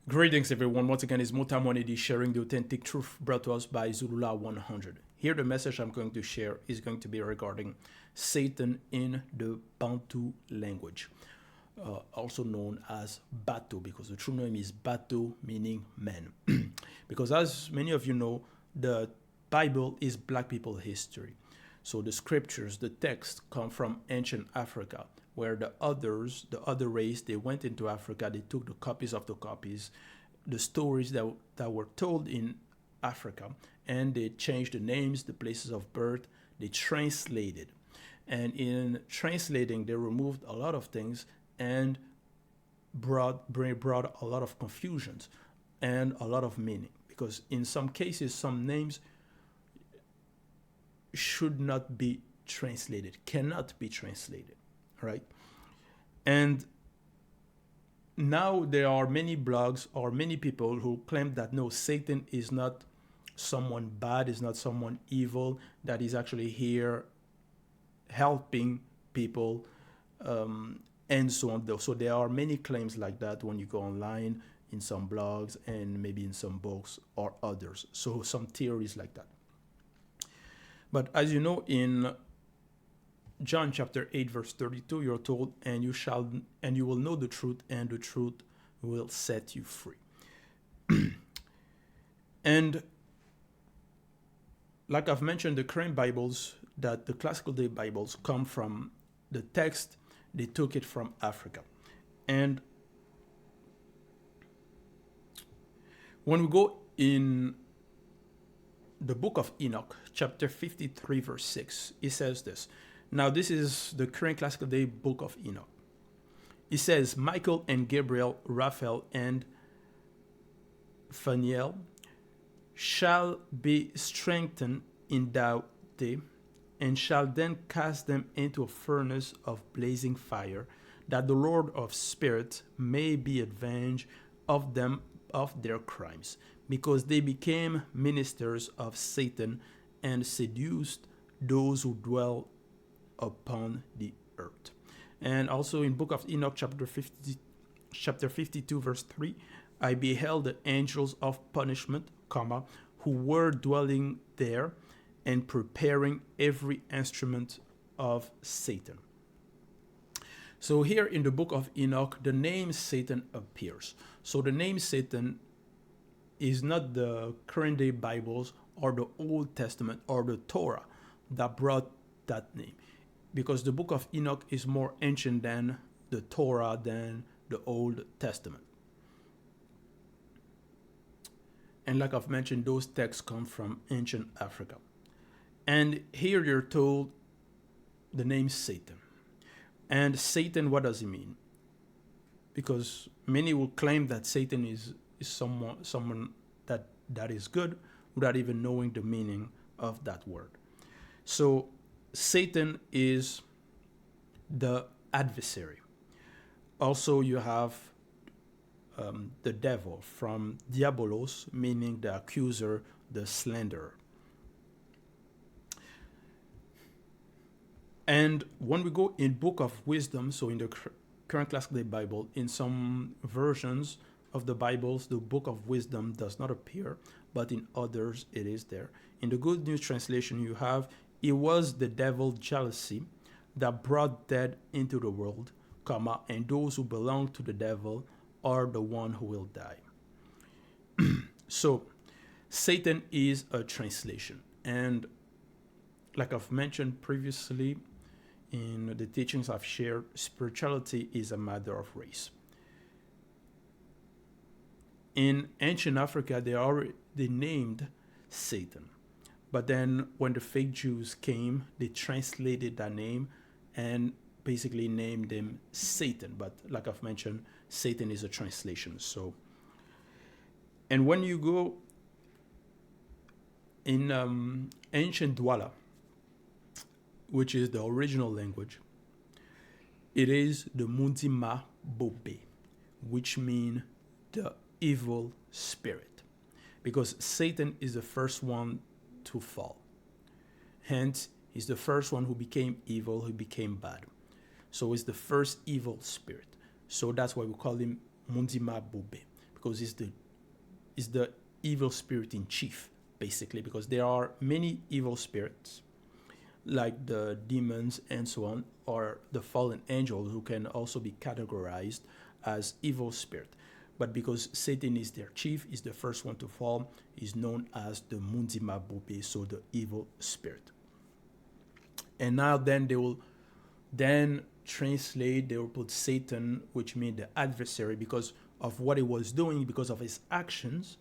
Greetings, everyone. Once again, it's Motamonidi sharing the authentic truth brought to us by Zulula 100. Here, the message I'm going to share is going to be regarding Satan in the Bantu language, also known as Batu, because the true name is Batu, meaning man. Because as many of you know, the Bible is Black people history. So the scriptures, the text, come from ancient Africa, where the other race, they went into Africa, they took the copies of the copies, the stories that were told in Africa, and they changed the names, the places of birth, they translated. And in translating, they removed a lot of things and brought a lot of confusions and a lot of meaning. Because in some cases, some names should not be translated, cannot be translated, right? And now there are many blogs or many people who claim that no, Satan is not someone bad, is not someone evil, that is actually here helping people, and so on. So there are many claims like that when you go online in some blogs and maybe in some books or others. So some theories like that. But as you know, in John chapter 8, verse 32, you're told, and you will know the truth, and the truth will set you free. And like I've mentioned, the current Bibles, that the classical day Bibles come from the text, they took it from Africa. And when we go in the book of Enoch, chapter 53, verse 6, it says this. Now, this is the current classical day book of Enoch. It says, Michael and Gabriel, Raphael and Phaniel shall be strengthened in Mandaté, and shall then cast them into a furnace of blazing fire, that the Lord of spirits may be avenged of them of their crimes, because they became ministers of Satan and seduced those who dwell upon the earth. And also in book of Enoch, chapter 52, verse 3, I beheld the angels of punishment, who were dwelling there and preparing every instrument of Satan. So here in the book of Enoch, the name Satan appears. So the name Satan is not the current day Bibles or the Old Testament or the Torah that brought that name, because the book of Enoch is more ancient than the Torah, than the Old Testament. And like I've mentioned, those texts come from ancient Africa. And here you're told the name Satan. And Satan, what does it mean? Because many will claim that Satan is someone that is good without even knowing the meaning of that word. So Satan is the adversary. Also, you have the devil, from diabolos, meaning the accuser, the slanderer. And when we go in Book of Wisdom, so in the current classical day Bible, in some versions of the Bibles, the Book of Wisdom does not appear, but in others it is there. In the Good News Translation, you have, it was the devil's jealousy that brought death into the world, and those who belong to the devil are the one who will die. So Satan is a translation. And like I've mentioned previously in the teachings I've shared, spirituality is a matter of race. In ancient Africa, they named Satan. But then when the fake Jews came, they translated that name and basically named him Satan. But like I've mentioned, Satan is a translation. So, and when you go in ancient Douala, which is the original language, it is the Mundima Bobe, which means the evil spirit, because Satan is the first one to fall. Hence, he's the first one who became evil, who became bad. So it's the first evil spirit. So that's why we call him Mundima Bobe. because it's the evil spirit in chief, basically, because there are many evil spirits like the demons and so on, or the fallen angels who can also be categorized as evil spirit. But because Satan is their chief, is the first one to fall, is known as the Mundima Bobe, so the evil spirit. And now then they will then translate, they will put Satan, which means the adversary, because of what he was doing, because of his actions,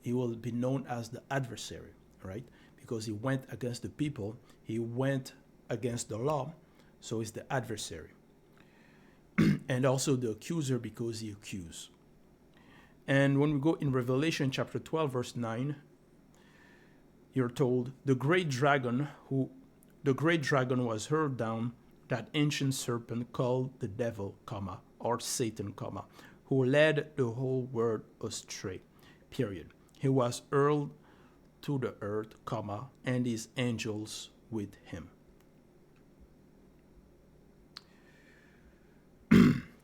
he will be known as the adversary, right? Because he went against the people, he went against the law, so it's the adversary. And also the accuser, because he accused. And when we go in Revelation chapter 12, verse 9, you're told, the great dragon was hurled down, that ancient serpent called the devil, or Satan, who led the whole world astray, period. He was hurled to the earth, and his angels with him.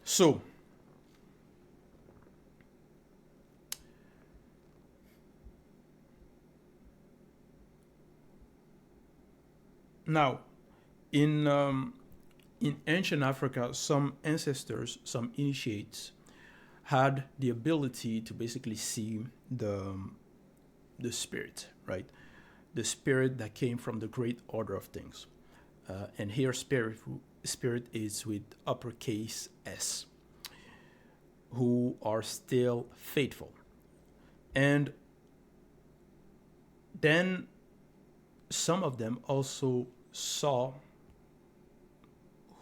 So, now, in ancient Africa, some ancestors, some initiates, had the ability to basically see the spirit, right? The spirit that came from the great order of things. And here spirit is with uppercase S, who are still faithful. And then some of them also saw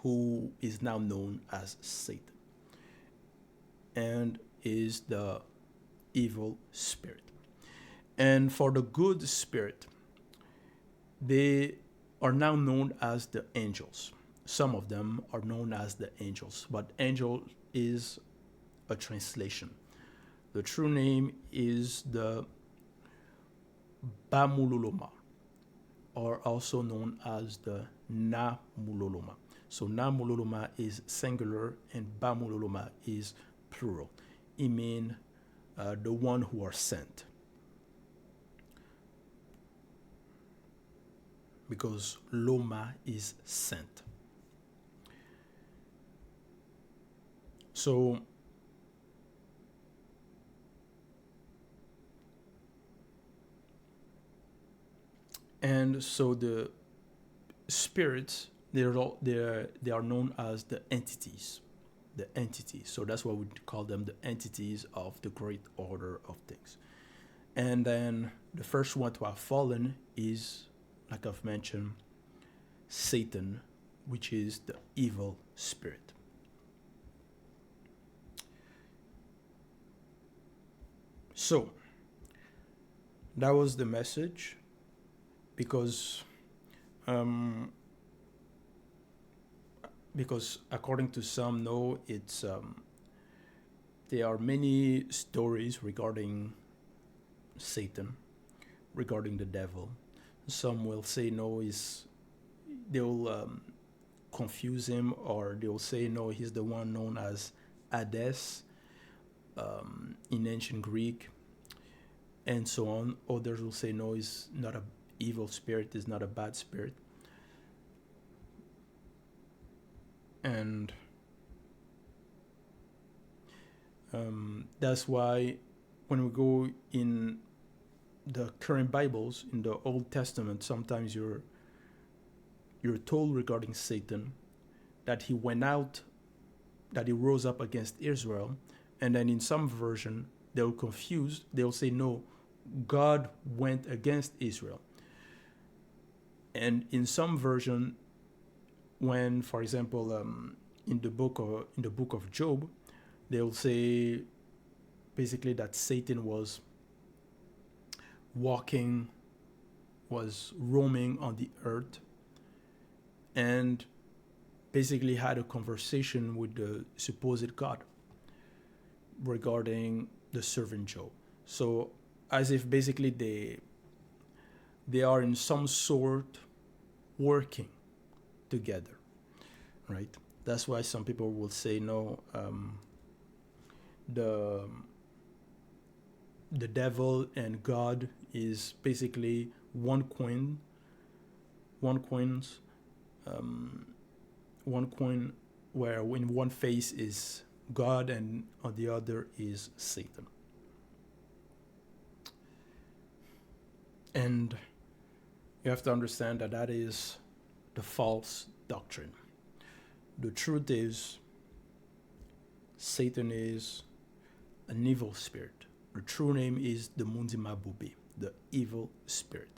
who is now known as Satan, and is the evil spirit. And for the good spirit, they are now known as the angels. Some of them are known as the angels, but angel is a translation. The true name is the Bamululoma, or also known as the Namuloloma. So Namuloloma is singular and Bamuloloma is plural. It means the one who are sent. Because Loma is sent. So the spirits, they are known as the entities. The entities. So that's why we call them the entities of the great order of things. And then the first one to have fallen is, like I've mentioned, Satan, which is the evil spirit. So that was the message, because according to some, no, it's there are many stories regarding Satan, regarding the devil. Some will say no, they'll confuse him, or they'll say no, he's the one known as Hades in ancient Greek, and so on. Others will say no, he's not an evil spirit, is not a bad spirit. And that's why when we go in the current Bibles, in the Old Testament, sometimes you're told regarding Satan that he went out, that he rose up against Israel, and then in some version they'll confuse, they'll say no, God went against Israel. And in some version, when, for example, in the book of Job, they'll say basically that Satan was roaming on the earth, and basically had a conversation with the supposed God regarding the servant Job. So as if basically they are in some sort working together, right? That's why some people will say no, the devil and God is basically one coin, one coins, one coin where in one face is God and on the other is Satan. And you have to understand that that is the false doctrine. The truth is, Satan is an evil spirit. The true name is the Mundima Bubi, the evil spirit.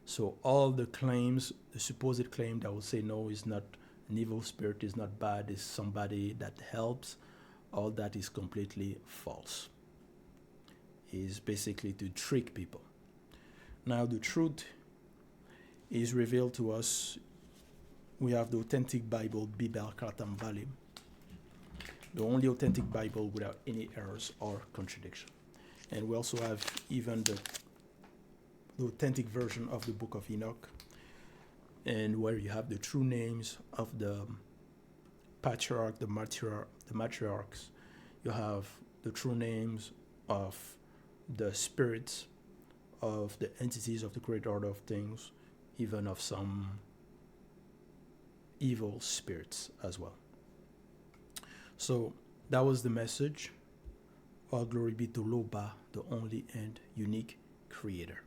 So all the claims, the supposed claim that will say no, is not an evil spirit, is not bad, is somebody that helps, all that is completely false. Is basically to trick people. Now the truth is revealed to us. We have the authentic Bible, Bibèl Valley, the only authentic Bible without any errors or contradiction. And we also have even the authentic version of the book of Enoch, and where you have the true names of the patriarch, the matriarchs. You have the true names of the spirits, of the entities of the great order of things, even of some evil spirits as well. So that was the message. All glory be to Loba, the only and unique Creator.